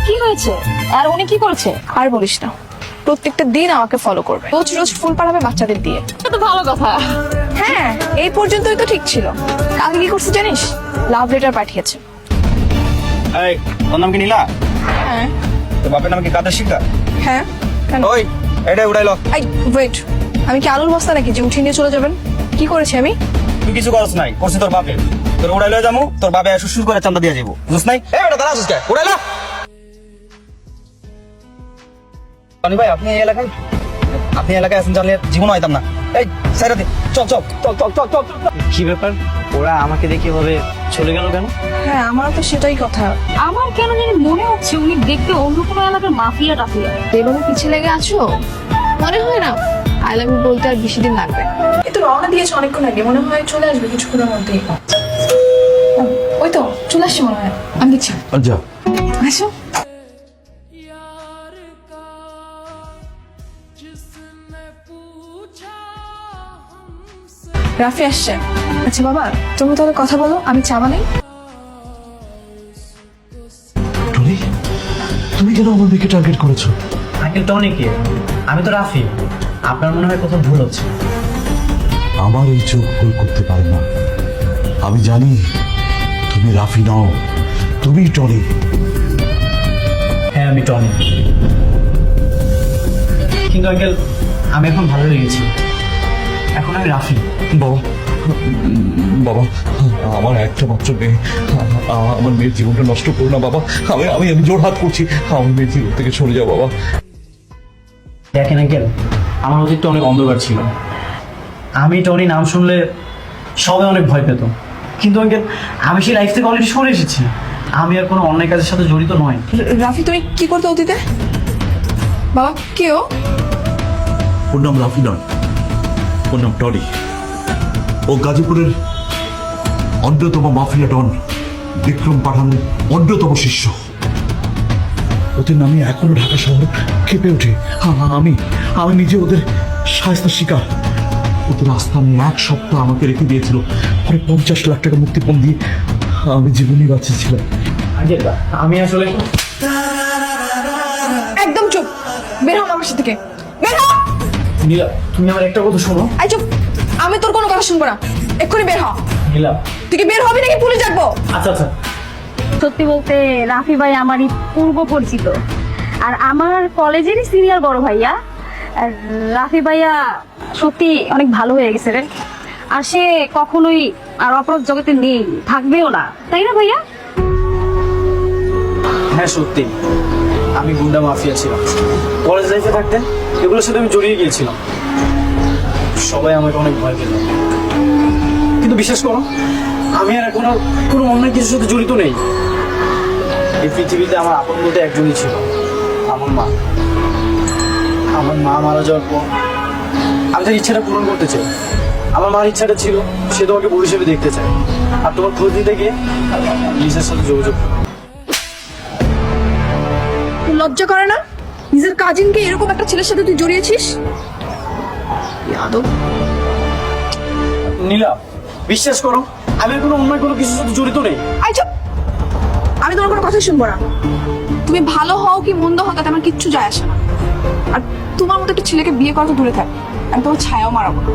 কি হয়েছে? আর উনি কি করছে? আর বলিস না, প্রত্যেকটা দিন আমাকে ফলো করবে, রোজ রোজ ফুল পাঠাবে বাচ্চাদের দিয়ে। এটা তো ভালো কথা। হ্যাঁ, এই পর্যন্তই তো ঠিক ছিল। কালকে কি করছে জানিস? লাভ লেটার পাঠিয়েছে। এই, তোর নাম কি নীলা? হ্যাঁ। তোর বাপের নাম কি কাদের শিক্ষা? হ্যাঁ, কেন? ওই, এটা উড়াইলো। আই ওয়েট, আমি কি আলুর বস্তা নাকি যে উঠিয়ে নিয়ে চলে যাবেন? কি করেছি আমি? তুই কিছু করছ নাই, করছিস তোর বাপে। তোর উড়াইলো যামু, তোর বাপে শুশুর করে চান্দা দিয়ে যাবো, বুঝছ নাই? এই বেটা দাঁড়া আসছিস কে? উড়াইলো। পানি ভাই, আপনি এই এলাকায় আছেন জানলে জীবনও আইতাম না। এই সাইরা দে, চল চল চল চল চল চল চল। কি ব্যাপার, ওরা আমাকে দেখে ভাবে চলে গেল কেন? হ্যাঁ, আমারও তো সেটাই কথা। আমার কেন জানি মনে হচ্ছে উনি দেখতে অন্য কোনো এলাকার মাফিয়া টাফিয়া। এভাবে পিছিয়ে লেগে আছো, মনে হয় না আই লাভ ইউ বলতে আর বেশি দিন লাগবে। এই তো রওনা দিয়েছে অনেকক্ষণ আগে, মনে হয় চলে আসবে কিছুক্ষণের মধ্যেই। ওই তো চলে আসছে মনে হয়, আমি দিচ্ছি। আচ্ছা, আসো। রাফি আসছে। আচ্ছা বাবা, তুমি তাহলে কথা বলো, আমি চা বানাই। টনি, তুমি কেন আমার দিকে টার্গেট করেছো? আঙ্কেল টনি কে? আমি তো রাফি। আপনার মনে হয় কোথাও ভুল হচ্ছে। আমার এই চোখ ভুল করতে পারে না। আমি জানি তুমি রাফি নও, তুমি টনি। হ্যাঁ, আমি টনি। কিন্তু আঙ্কেল, আমি এখন ভালো হয়ে গেছি। এখন আমি রাফি। বাবা, বাবা, আমার একটা মাত্র মেয়ে, আমার মেয়ের জীবনটা নষ্ট করো না বাবা। আমি আমি আমি জোর হাত করছি, আমার মেয়ের জীবন থেকে সরে যাও বাবা। দেখেন আঙ্কেল, আমার অতীতটা অনেক অন্ধকার ছিল। আমি টনি নাম শুনলে সবাই অনেক ভয় পেত। কিন্তু আঙ্কেল, আমি সেই লাইফ থেকে অলরেডি সরে এসেছি। আমি আর কোনো অন্যায় কাজের সাথে জড়িত নয়। রাফি, তুমি কি করতে অতীতে? বাবা, কেউ? ওর নাম রাফি নয়, ওর নাম টনি। ও গাজীপুরের অন্যতম মাফিয়া ডন বিক্রম পাঠানের অন্যতম শিষ্য। ওদের নামে এখনো ঢাকা শহর কেঁপে ওঠে। আমি আমি নিজে ওদের শায়েস্তার শিকার। ওদের আস্থানে এক সপ্তাহ আমাকে রেখে দিয়েছিল, পরে 50 লাখ টাকা মুক্তিপণ দিয়ে আমি জীবনই বাঁচিয়েছিলাম। আঙ্কেল, আমি আসলে একদম চুপ, বের হও আমার সাথে থেকে, বের হও। নীলা, তুমি আমার একটা কথা শোনো। আই চুপ, আমি তোর কোনো কথা শুনবো না, এক্ষুনি বের হ। নীলা, তুই কি বের হবি নাকি পুলিশ ডাকবো? আচ্ছা আচ্ছা। সত্যি বলতে রাফি ভাই আমারই পূর্ব পরিচিত, আর আমার কলেজেরই সিনিয়র বড় ভাইয়া। আর রাফি ভাইয়া সত্যি অনেক ভালো হয়ে গেছে রে। আর সে কখনোই আর অপরাধ জগতে নেই, থাকবেও না, তাই না ভাইয়া? হ্যাঁ সত্যি, আমি গুন্ডা মাফিয়া ছিলাম। কলেজ লাইফে থাকতে এগুলোর সাথে আমি জড়িয়ে গিয়েছিলাম। সবাই আমাকে অনেক ভয় পেত। কিন্তু বিশ্বাস করো, আমি আর এখন আর কোনো অন্যায় কিছুর সাথে জড়িত নেই। এই পৃথিবীতে আমার আপন বলতে একজনই ছিল, আমার মা। আমার মা মারা যাওয়ার পর আমি তার ইচ্ছাটা পূরণ করতে চাই। আমার মার ইচ্ছাটা ছিল সে তোমাকে বউ হিসেবে দেখতে চায়, আর তোমার খোঁজ দিতে গিয়ে লিসার সাথে যোগাযোগ করে। তোর লজ্জা করে না? নিজের কাজিনকে এরকম একটা ছেলের সাথে তুই জড়িয়েছিস? নীলা, বিশ্বাস করো, আমি আর কোনো অন্যায় কোনো কিছুর সাথে জড়িত নেই। আই চুপ, আমি তোমার কোনো কথা শুনবো না। তুমি ভালো হও কি মন্দ হও তাতে আমার কিচ্ছু যায় আসে না। আর তোমার মতো একটা ছেলেকে বিয়ে করা তো দূরে থাক, আমি তোমার ছায়াও মারাবো না।